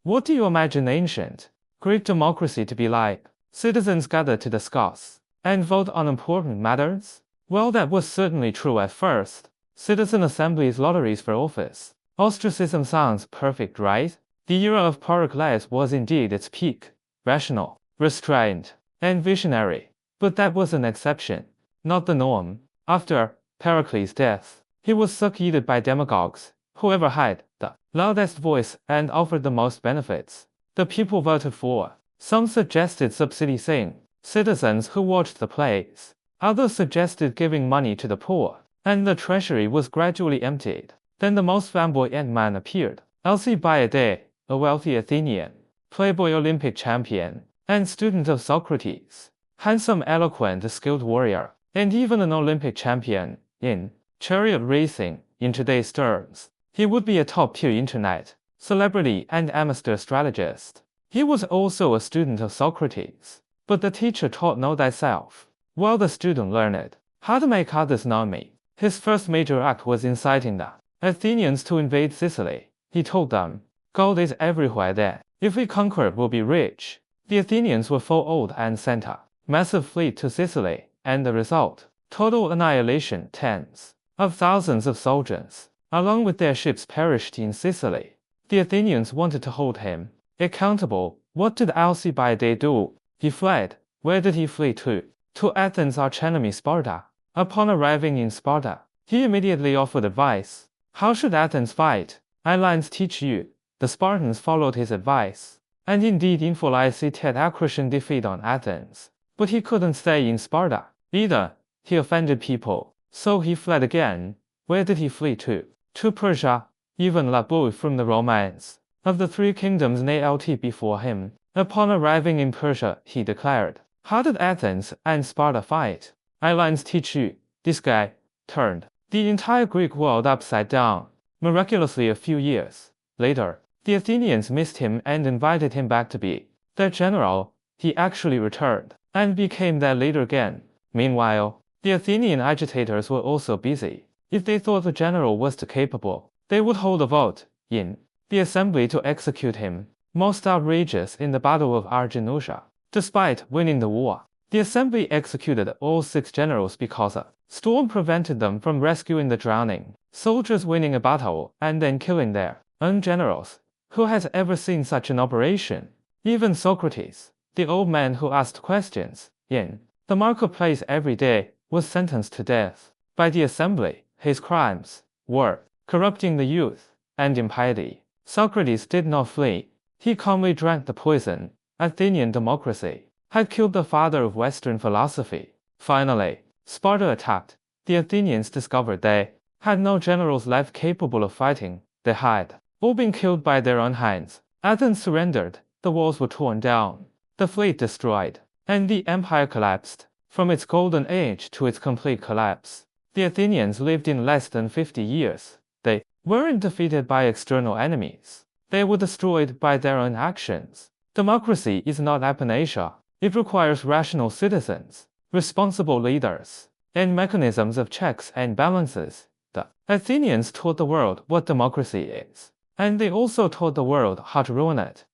What do you imagine ancient Greek democracy to be like? Citizens gather to discuss and vote on important matters? Well, that was certainly true at first. Citizen assemblies, lotteries for office. Ostracism sounds perfect, right? The era of Pericles was indeed its peak. Rational, restrained, and visionary. But that was an exception, not the norm. After Pericles' death, he was succeeded by demagogues, whoever had the loudest voice and offered the most benefits. The people voted for. Some suggested subsidizing citizens who watched the plays. Others suggested giving money to the poor, and the treasury was gradually emptied. Then the most flamboyant man appeared, Alcibiades, a wealthy Athenian, playboy Olympic champion, and student of Socrates, handsome, eloquent, skilled warrior, and even an Olympic champion in chariot racing. In today's terms, he would be a top-tier internet celebrity and amateur strategist. He was also a student of Socrates, but the teacher taught know thyself, while the student learned how to make others know me. His first major act was inciting the Athenians to invade Sicily. He told them, gold is everywhere there. If we conquer it, we'll be rich. The Athenians were fooled and sent a massive fleet to Sicily, and the result, total annihilation. Tens of thousands of soldiers, along with their ships, perished in Sicily. The Athenians wanted to hold him accountable. What did Alcibiades do? He fled. Where did he flee to? To Athens' archenemy Sparta. Upon arriving in Sparta, he immediately offered advice. How should Athens fight? I lines teach you. The Spartans followed his advice, and indeed inflicted a crushing defeat on Athens. But he couldn't stay in Sparta either. He offended people, so he fled again. Where did he flee to? To Persia. Even Labu from the Romans of the three kingdoms knelt before him. Upon arriving in Persia, he declared, how did Athens and Sparta fight? I lines teach you. This guy turned the entire Greek world upside down. Miraculously, a few years later, the Athenians missed him and invited him back to be their general. He actually returned and became their leader again. Meanwhile, the Athenian agitators were also busy. If they thought the general was too capable, they would hold a vote in the assembly to execute him. Most outrageous in the Battle of Arginusa. Despite winning the war, the assembly executed all 6 generals because a storm prevented them from rescuing the drowning soldiers, winning a battle and then killing their own generals. Who has ever seen such an operation? Even Socrates, the old man who asked questions in the marketplace every day, was sentenced to death by the assembly. His crimes were corrupting the youth and impiety. Socrates did not flee. He calmly drank the poison. Athenian democracy had killed the father of Western philosophy. Finally, Sparta attacked. The Athenians discovered they had no generals left capable of fighting. They had all been killed by their own hands. Athens surrendered. The walls were torn down, the fleet destroyed, and the empire collapsed. From its golden age to its complete collapse, the Athenians lived in less than 50 years. They weren't defeated by external enemies. They were destroyed by their own actions. Democracy is not apanasia. It requires rational citizens, responsible leaders, and mechanisms of checks and balances. The Athenians taught the world what democracy is, and they also taught the world how to ruin it.